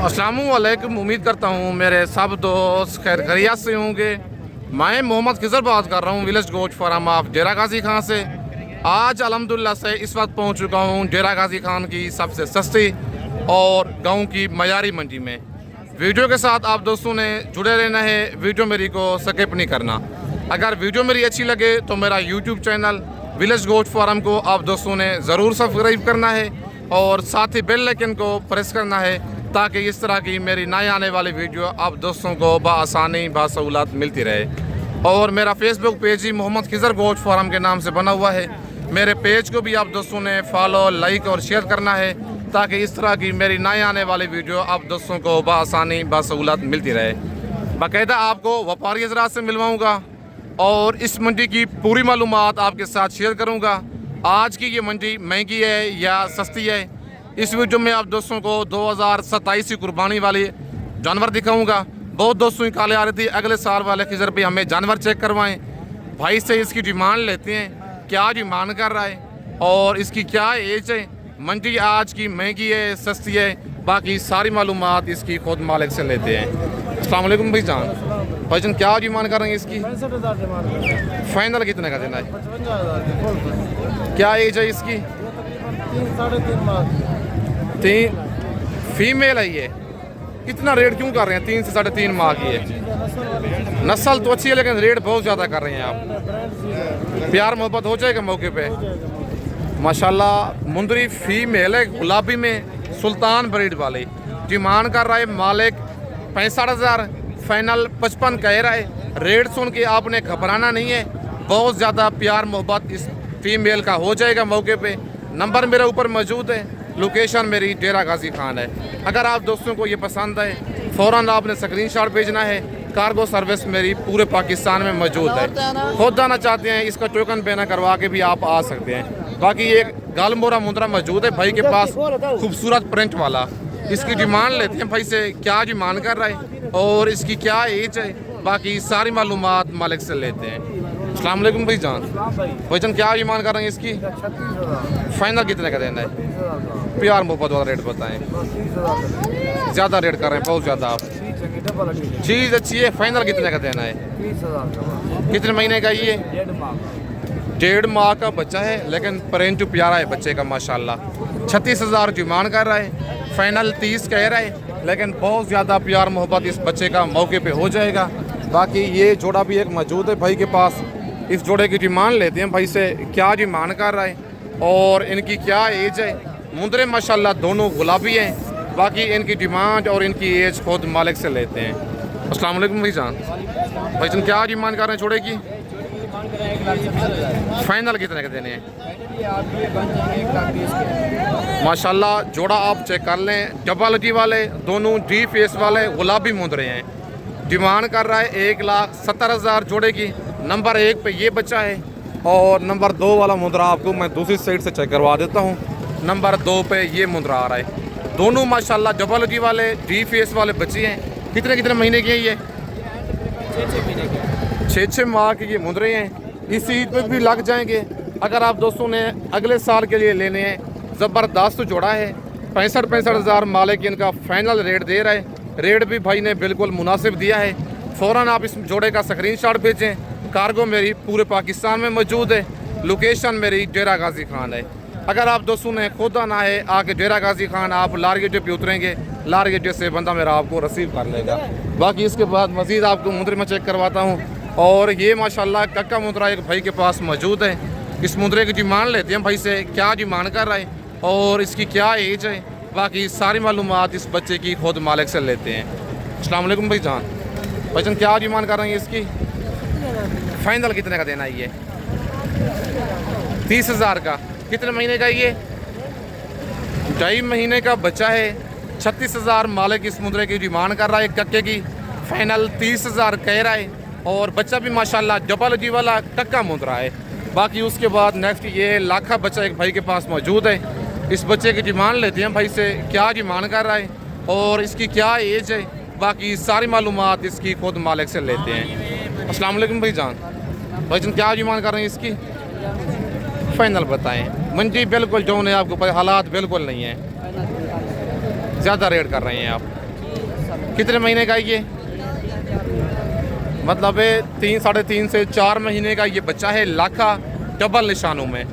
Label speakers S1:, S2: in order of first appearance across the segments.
S1: अस्सलामुअलैकुम। उम्मीद करता हूँ मेरे सब दोस्त खैर खैरियत से होंगे। मैं मोहम्मद खिजर बात कर रहा हूँ विलेज गोट फार्म ऑफ डेरा गाजी खान से। आज अल्हम्दुलिल्लाह से इस वक्त पहुँच चुका हूँ डेरा गाजी खान की सबसे सस्ती और गाँव की मयारी मंडी में। वीडियो के साथ आप दोस्तों ने जुड़े रहना है, वीडियो मेरी को स्किप नहीं करना। अगर वीडियो मेरी अच्छी लगे तो मेरा YouTube channel village goat farm को आप दोस्तों ने ज़रूर सब्सक्राइब करना है और साथ ही बेल आइकन को प्रेस करना है ताकि इस तरह की मेरी नए आने वाली वीडियो आप दोस्तों को बआसानी बासहूलत मिलती रहे। और मेरा फेसबुक पेज ही मोहम्मद खिजर गोट फार्म के नाम से बना हुआ है। मेरे पेज को भी आप दोस्तों ने फॉलो, लाइक और शेयर करना है ताकि इस तरह की मेरी नए आने वाली वीडियो आप दोस्तों को बआसानी बासहूलत मिलती रहे। बाकायदा आपको व्यापारी हज़रात से मिलवाऊँगा और इस मंडी की पूरी मालूमात आपके साथ शेयर करूँगा। आज की ये मंडी महंगी है या सस्ती है, इस वीडियो में आप दोस्तों को 2027 की कुर्बानी वाली जानवर दिखाऊंगा। बहुत दोस्तों की कॉलें आ रही थी अगले साल वाले खिजर पे हमें जानवर चेक करवाएं। भाई से इसकी डिमांड लेते हैं, क्या डिमांड कर रहा है और इसकी क्या एज है। मंडी आज की महंगी है सस्ती है, बाकी सारी मालूमात इसकी खुद मालिक से लेते हैं। अस्सलाम वालेकुम भाईजान। भाईजान क्या डिमांड कर रहे हैं इसकी?
S2: 65,000
S1: फाइनल कितने का देना है?
S2: 55,000।
S1: क्या एज है इसकी?
S2: 3-3.5 माह।
S1: 3 फीमेल है ये। कितना रेट क्यों कर रहे हैं? 3 से 3.5 माह की है। नस्ल तो अच्छी है लेकिन रेट बहुत ज़्यादा कर रहे हैं आप। प्यार मोहब्बत हो जाएगा मौके पे। माशाल्लाह मुंदरी फीमेल है, गुलाबी में सुल्तान ब्रीड वाली। डिमांड कर रहा है मालिक 65,000, फाइनल 55 कह रहा है। रेट सुन के आपने घबराना नहीं है, बहुत ज़्यादा प्यार मोहब्बत इस फीमेल का हो जाएगा मौके पे। नंबर मेरे ऊपर मौजूद है, लोकेशन मेरी डेरा गाजी खान है। अगर आप दोस्तों को ये पसंद है फ़ौरन आपने स्क्रीनशॉट भेजना है। कार्गो सर्विस मेरी पूरे पाकिस्तान में मौजूद है। खुद आना चाहते हैं इसका टोकन पेना करवा के भी आप आ सकते हैं। बाकी ये गालमोरा मुंद्रा मौजूद है भाई के पास, खूबसूरत प्रिंट वाला। इसकी डिमांड लेते हैं भाई से, क्या डिमांड कर रहा है और इसकी क्या एज है, बाकी सारी मालूमात मालिक से लेते हैं। अस्सलाम वालेकुम भाईजान। भाईजान क्या डिमांड कर रहे हैं इसकी?
S2: 36,000।
S1: फाइनल कितने का देना है?
S2: 30,000।
S1: प्यार मोहब्बत वाला रेट बताएं।
S2: 30,000।
S1: ज़्यादा रेट कर रहे हैं, बहुत ज़्यादा आप। चीज़ अच्छी है, फाइनल कितने का देना है?
S2: 30,000।
S1: कितने महीने का ये? 1.5 माह का बच्चा है लेकिन प्रिंट प्यारा है बच्चे का माशाल्लाह। 36,000 डिमांड कर रहा है, फाइनल 30 कह रहा है लेकिन बहुत ज़्यादा प्यार मोहब्बत इस बच्चे का मौके पे हो जाएगा। बाकी ये जोड़ा भी एक मौजूद है भाई के पास। इस जोड़े की डिमांड लेते हैं भाई से, क्या डिमांड कर रहा है और इनकी क्या एज है। मुंदरे माशाल्लाह दोनों गुलाबी हैं। बाकी इनकी डिमांड और इनकी एज खुद मालिक से लेते हैं। अस्सलाम वालेकुम भाईजान। भाईजान क्या डिमांड कर रहे हैं जोड़े की? फाइनल कितने के देने हैं? माशाल्लाह जोड़ा आप चेक कर लें, डबल डी वाले दोनों, डी फेस वाले गुलाबी मुंदरे हैं। डिमांड कर रहा है 1,70,000 जोड़े की। नंबर 1 पे ये बच्चा है और नंबर 2 वाला मुंदरा आपको मैं दूसरी साइड से चेक करवा देता हूँ। नंबर 2 पे ये मुंदरा आ रहा है। दोनों माशाल्लाह डबल डी वाले, डी फेस वाले बच्चे हैं। कितने कितने महीने के हैं ये? 6-6 माह के ये मुंदरे हैं। इस ईद पे भी लग जाएंगे। अगर आप दोस्तों ने अगले साल के लिए लेने हैं, ज़बरदस्त जोड़ा है। 65,000 मालिक इनका फाइनल रेट दे रहा है। रेट भी भाई ने बिल्कुल मुनासिब दिया है। फ़ौरन आप इस जोड़े का स्क्रीनशॉट भेजें। कार्गो मेरी पूरे पाकिस्तान में मौजूद है। लोकेशन मेरी डेरा गाजी खान है। अगर आप दोस्तों ने खुद आना है आके डेरा गाजी खान, आप लार गेटे पे उतरेंगे, लार गेटे से बंदा मेरा आपको रिसीव कर लेगा। बाकी इसके बाद मज़ीद आपको मुंदरे में चेक करवाता हूँ। और ये माशाल्लाह कक्का मुंदरा एक भाई के पास मौजूद है। इस मुंदरे की डिमांड लेते हैं भाई से, क्या डिमांड कर रहा है और इसकी क्या एज है। बाकी सारी मालूमात इस बच्चे की खुद मालिक से लेते हैं। अस्सलाम वालेकुम भाईजान। भाईजान क्या डिमांड कर रहे हैं इसकी? फाइनल कितने का देना है ये? 30,000 का। कितने महीने का ये? 2.5 महीने का बच्चा है। 36,000 मालिक इस मुंदरे की डिमांड कर रहा है कक्के की। फाइनल 30,000 कह रहा है और बच्चा भी माशाल्लाह डबल जी वाला कक्का मुंदरा है। बाकी उसके बाद नेक्स्ट ये लाखा बच्चा एक भाई के पास मौजूद है। इस बच्चे की डिमांड लेते हैं भाई से, क्या डिमांड कर रहा है और इसकी क्या एज है। बाकी सारी मालूमात इसकी खुद मालिक से लेते हैं। अस्सलाम वालेकुम भाईजान। भाईजान क्या डिमांड कर रहे हैं इसकी? फाइनल बताएं। मंडी बिल्कुल डाउन है, आपको हालात बिल्कुल नहीं है, ज़्यादा रेट कर रहे हैं आप। कितने महीने का है ये? मतलब 3 साढ़े 3 से 4 महीने का ये बच्चा है। लाखा डबल निशानों में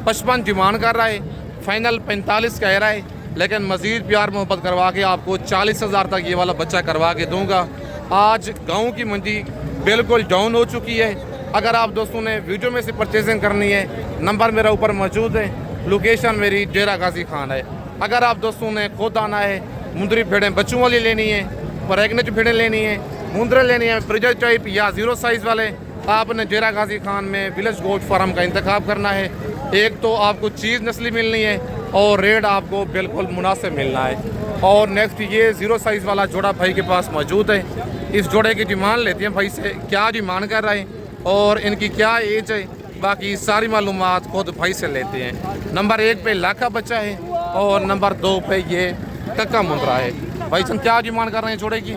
S1: 55 डिमांड कर रहा है, फाइनल 45 कह रहा है, लेकिन मज़ीद प्यार मोहब्बत करवा के आपको 40,000 तक ये वाला बच्चा करवा के दूंगा। आज गाँव की मंडी बिल्कुल डाउन हो चुकी है। अगर आप दोस्तों ने वीडियो में से परचेजिंग करनी है, नंबर मेरा ऊपर मौजूद है, लोकेशन मेरी डेरा गाजी खान है। अगर आप दोस्तों ने खुद आना है, मुंदरी भेड़ें बच्चों वाली लेनी है, प्रेगनेंट भेड़ें लेनी है, मुंदरे लेनी है ब्रिजर टाइप या 0 साइज़ वाले, आपने डेरा गाजी खान में विलेज गोट फार्म का इंतखाब करना है। एक तो आपको चीज़ नस्ली मिलनी है और रेट आपको बिल्कुल मुनासिब मिलना है। और नेक्स्ट ये 0 साइज़ वाला जोड़ा भाई के पास मौजूद है। इस जोड़े की डिमांड लेते हैं भाई से, क्या डिमांड कर रहे हैं और इनकी क्या एज है, बाकी सारी मालूमात खुद भाई से लेते हैं। नंबर 1 पे लाखा बच्चा है और नंबर 2 पे ये कक्का मुंद्रा है। भाई साहब क्या डिमांड कर रहे हैं जोड़े की?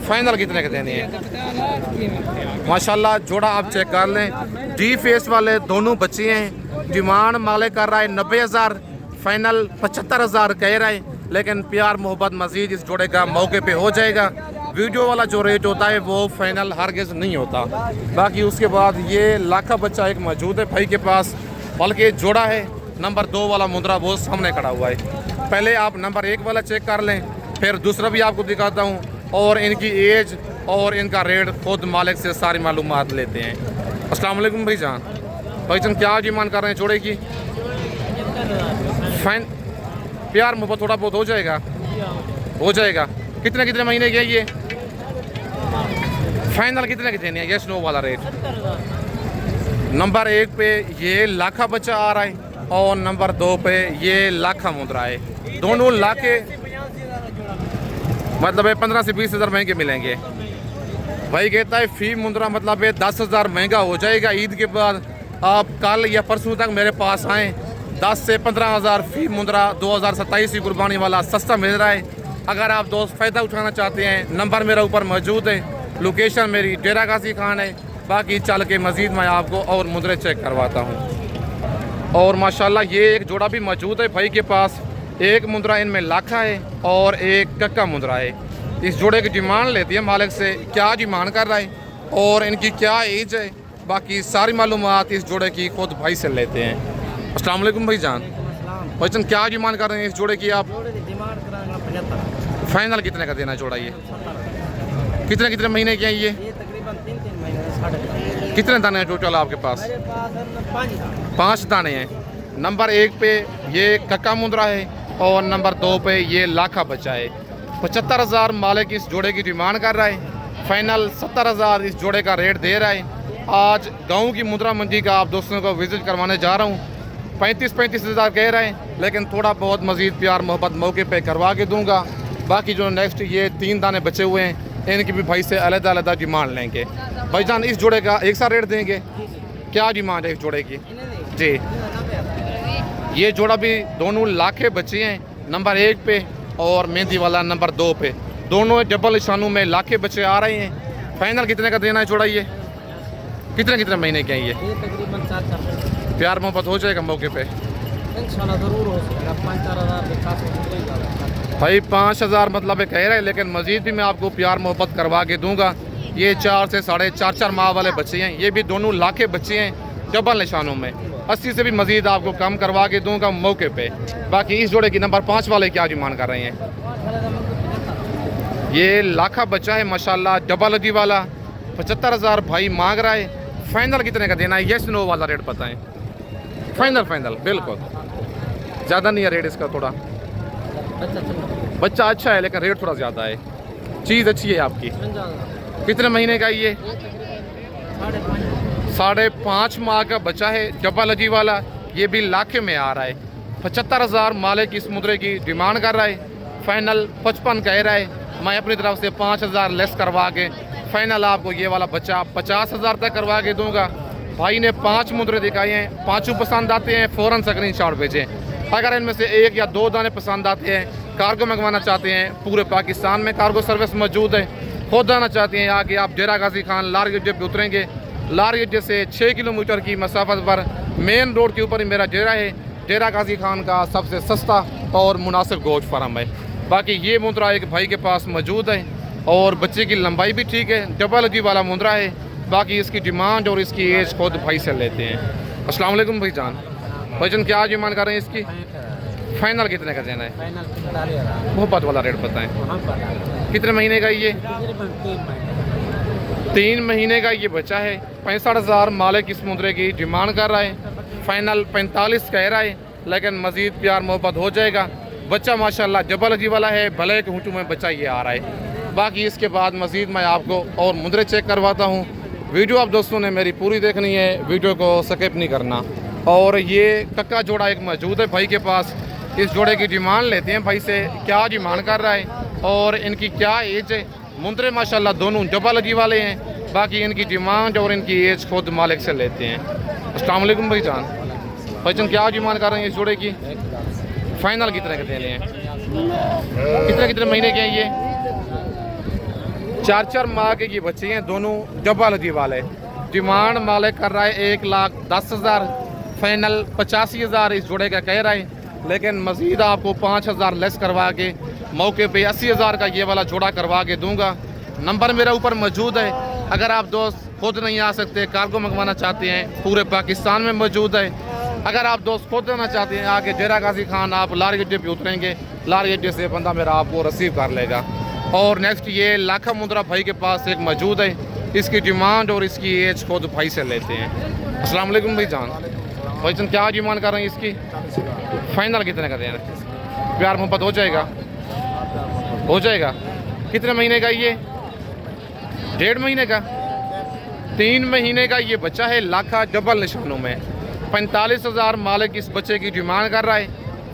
S1: फाइनल कितने के देनी है? माशाल्लाह जोड़ा आप चेक कर लें, डी फेस वाले दोनों बच्चे हैं। डिमांड मालिक कर रहा है 90,000, फाइनल 75,000 कह रहा है, लेकिन प्यार मोहब्बत मजीद इस जोड़े का मौके पे हो जाएगा। वीडियो वाला जो रेट होता है वो फाइनल हरगिज़ नहीं होता। बाकी उसके बाद ये लाखा बच्चा एक मौजूद है भाई के पास, बल्कि जोड़ा है। नंबर 2 वाला मुंद्रा वो सामने खड़ा हुआ है। पहले आप नंबर 1 वाला चेक कर लें, फिर दूसरा भी आपको दिखाता हूँ और इनकी एज और इनका रेट खुद मालिक से सारी मालूमात लेते हैं। अस्सलाम वालेकुम भाईजान। भाईजान क्या डिमांड कर रहे हैं जोड़े की? फाइन प्यार मोहब्बत थोड़ा बहुत हो जाएगा, हो जाएगा। कितने कितने महीने के ये? फाइनल कितने की देनी है? यस नो वाला रेट। नंबर 1 पे ये लाखा बच्चा आ रहा है और नंबर 2 पे ये लाखा मुंद्रा है। दोनों लाखे मतलब 15 से 20,000 महंगे मिलेंगे। भाई कहता है फी मुंद्रा मतलब 10,000 महंगा हो जाएगा ईद के बाद। आप कल या परसों तक मेरे पास आएँ, 10 से 15,000 फी मुंद्रा 2027 की कुर्बानी वाला सस्ता मिल रहा है। अगर आप दोस्त फ़ायदा उठाना चाहते हैं, नंबर मेरा ऊपर मौजूद है, लोकेशन मेरी डेरा गाजी खान है। बाकी चल के मज़ीद मैं आपको और मुंद्रे चेक करवाता हूँ। और माशाल्लाह ये एक जोड़ा भी मौजूद है भाई के पास। एक मुंद्रा इनमें लाखा है और एक कक्का मुंद्रा है। इस जोड़े की डिमांड लेती है मालिक से, क्या डिमांड कर रहा है और इनकी क्या एज है, बाकी सारी मालूमात इस जोड़े की खुद भाई से लेते हैं। अस्सलाम वालेकुम भाईजान। भाईजान क्या डिमांड कर रहे हैं इस जोड़े की आप? फाइनल कितने का देना जोड़ा ये? कितने कितने महीने के हैं ये?
S3: तकरीबन 3 महीने।
S1: कितने दाने हैं टोटल आपके पास? 5 दाने हैं। नंबर 1 पे ये कक्का मुंद्रा है और नंबर 2 पे ये लाखा बच्चा है। 75,000 मालिक इस जोड़े की डिमांड कर रहा है, फाइनल 70,000 इस जोड़े का रेट दे रहा है। आज गाँव की मुंद्रा मंडी का आप दोस्तों को विजिट करवाने जा रहा हूँ। 35,000 कह रहे हैं, लेकिन थोड़ा बहुत मज़ीद प्यार मोहब्बत मौके पे करवा के दूंगा। बाकी जो नेक्स्ट ये 3 दाने बचे हुए हैं, इनकी भी भाई से अलग-अलग डिमांड लेंगे। भाईजान इस जोड़े का एक सा रेट देंगे, क्या डिमांड है इस जोड़े की? जी ये जोड़ा भी दोनों लाखे बच्चे हैं, नंबर 1 पे और मेहंदी वाला नंबर 2 पे। दोनों डबल निशानों में लाखे बच्चे आ रहे हैं। फाइनल कितने का देना है जोड़ा ये? कितने कितने महीने के हैं ये?
S3: तकरीबन 4
S1: प्यार मोहब्बत हो जाएगा मौके पे?
S3: इंशाल्लाह ज़रूर हो सकेगा। 5-4
S1: भाई 5,000 मतलब कह रहे हैं, लेकिन मज़ीद भी मैं आपको प्यार मोहब्बत करवा के दूंगा। ये 4 से 4.5 माह वाले बच्चे हैं, ये भी दोनों लाखे बच्चे हैं डबल निशानों में। 80 से भी मज़ीद आपको कम करवा के दूंगा मौके पे। बाकी इस जोड़े की नंबर 5 वाले क्या डिमांड कर रहे हैं? ये लाखा बच्चा है माशाल्लाह, डबल अजी वाला। 75,000 भाई मांग रहा है। फाइनल कितने का देना है? यस नो वाला रेट बताएं। फाइनल बिल्कुल, ज़्यादा नहीं है रेट इसका। थोड़ा बच्चा अच्छा है लेकिन रेट थोड़ा ज़्यादा है। चीज़ अच्छी है आपकी। कितने महीने का ये? 5.5 माह का बच्चा है, डबल अजी वाला। ये भी लाखे में आ रहा है। 75,000 मालिक इस मुद्रे की डिमांड कर रहा है, फाइनल 55 कह रहा है। मैं अपनी तरफ से 5,000 लेस करवा के फाइनल आपको ये वाला बच्चा 50,000 तक करवा के दूंगा। भाई ने 5 मुद्रे दिखाए हैं, 5 पसंद आते हैं फ़ौरन स्क्रीनशॉट भेजें। अगर इनमें से 1 या 2 दाने पसंद आते हैं, कार्गो मंगवाना चाहते हैं, पूरे पाकिस्तान में कार्गो सर्विस मौजूद है। खुद आना चाहते हैं आगे आप डेरा गाजी खान लार गेट पे उतरेंगे। लार गेट से 6 किलोमीटर की मसाफत पर मेन रोड के ऊपर ही मेरा डेरा है। डेरा गाजी खान का सबसे सस्ता और मुनासिब गोश्त फार्म है। बाकी ये मुद्रा एक भाई के पास मौजूद है, और बच्चे की लंबाई भी ठीक है, डबल अजी वाला मुंद्रा है। बाकी इसकी डिमांड और इसकी एज खुद भाई से लेते हैं। अस्सलाम वालेकुम भाईजान, भाईजान क्या डिमांड कर रहे हैं इसकी? फाइनल कितने का देना है?
S3: फाइनल 45,000।
S1: मोहब्बत वाला रेट बताएं।
S3: वहाँ पर
S1: कितने महीने का ये?
S3: तकरीबन 3 महीने।
S1: 3 महीने का ये बच्चा है। 65,000 मालिक इस मुंद्रे की डिमांड कर रहा है। फाइनल 45 कह रहा है, लेकिन मज़ीद प्यार मोहब्बत हो जाएगा। बच्चा माशाल्लाह डबल अजी वाला है, भले के हुटू में बच्चा ये आ रहा है। बाकी इसके बाद मज़ीद मैं आपको और मुंद्रे चेक करवाता हूँ। वीडियो आप दोस्तों ने मेरी पूरी देखनी है, वीडियो को स्किप नहीं करना। और ये कक्का जोड़ा एक मौजूद है भाई के पास। इस जोड़े की डिमांड लेते हैं भाई से, क्या डिमांड कर रहा है और इनकी क्या एज है। मुंद्रे माशाल्लाह दोनों डबल अजी वाले हैं। बाकी इनकी डिमांड और इनकी एज खुद मालिक से लेते हैं। अस्सलाम वालेकुम भाईजान, भाईजान क्या डिमांड कर रहे हैं इस जोड़े की? फाइनल कितने के देने हैं? कितने महीने के हैं ये? 4 माह के ये बच्चे हैं, दोनों डबल अजी वाले। डिमांड मालिक कर रहा है 1,10,000, फाइनल 85,000 इस जोड़े का कह रहा है। लेकिन मज़ीद आपको 5,000 लेस करवा के मौके पे 80,000 का ये वाला जोड़ा करवा के दूंगा। नंबर मेरा ऊपर मौजूद है। अगर आप दोस्त खुद नहीं आ सकते, कार्गो मंगवाना चाहते हैं, पूरे पाकिस्तान में मौजूद है। अगर आप दोस्त खुद आना चाहते हैं, आके डेरा गाजी खान आप लारी अड्डे पे उतरेंगे, लारी अड्डे से बंदा मेरा आपको रिसीव कर लेगा। और नेक्स्ट ये लाखा मुंद्रा भाई के पास एक मौजूद है। इसकी डिमांड और इसकी एज खुद भाई से लेते हैं। अस्सलाम वालेकुम भाईजान, भाईजान क्या डिमांड कर रहे हैं इसकी? फाइनल कितने का देना? प्यार मोहब्बत हो जाएगा? हो जाएगा। कितने महीने का ये? 1.5 महीने का? 3 महीने का ये बच्चा है, लाखा डबल निशानों में। 45,000 मालिक इस बच्चे की डिमांड कर रहा है।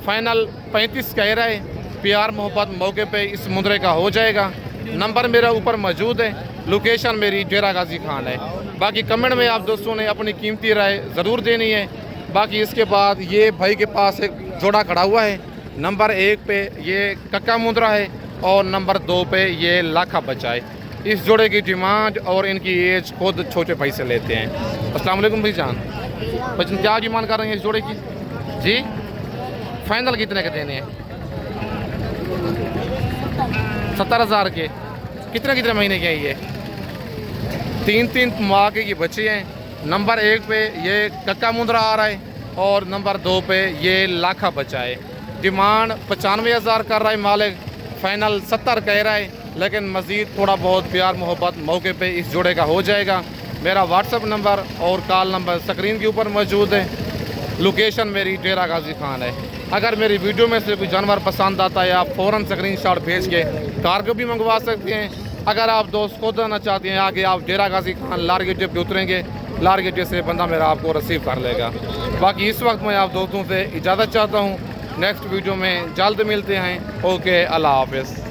S1: फाइनल 35 कह रहा है। प्यार मोहब्बत मौके पे इस मुंद्रे का हो जाएगा। नंबर मेरा ऊपर मौजूद है। लोकेशन मेरी डेरा गाजी खान है। बाकी कमेंट में आप दोस्तों ने अपनी कीमती राय ज़रूर देनी है। बाकी इसके बाद ये भाई के पास एक जोड़ा खड़ा हुआ है। नंबर 1 पे ये कक्का मुंद्रा है और नंबर 2 पे ये लाखा बच्चा है। इस जोड़े की डिमांड और इनकी एज खुद छोटे भाई से लेते हैं। अस्सलाम वालेकुम भाईजान, भाईजान क्या डिमांड कर रहे हैं इस जोड़े की? जी फाइनल कितने के देने हैं? 70,000 के। कितने महीने के हैं ये? 3 माह के ये बच्चे हैं। नंबर 1 पे ये कक्का मुंद्रा आ रहा है और नंबर 2 पे ये लाखा बच्चा है। डिमांड 95,000 कर रहा है मालिक, फाइनल 70 कह रहा है। लेकिन मज़ीद थोड़ा बहुत प्यार मोहब्बत मौके पे इस जोड़े का हो जाएगा। मेरा व्हाट्सअप नंबर और कॉल नंबर स्क्रीन के ऊपर मौजूद है। लोकेशन मेरी डेरा गाजी खान है। अगर मेरी वीडियो में से कोई जानवर पसंद आता है, आप फ़ौरन स्क्रीनशॉट भेज के कार्गो भी मंगवा सकते हैं। अगर आप दोस्त खुद आना चाहते हैं, आगे आप डेरा गाजी खान लारी अड्डे पे उतरेंगे, लारी अड्डे से बंदा मेरा आपको रिसीव कर लेगा। बाकी इस वक्त मैं आप दोस्तों से इजाज़त चाहता हूँ। नेक्स्ट वीडियो में जल्द मिलते हैं। ओके, अल्लाह हाफ़िज़।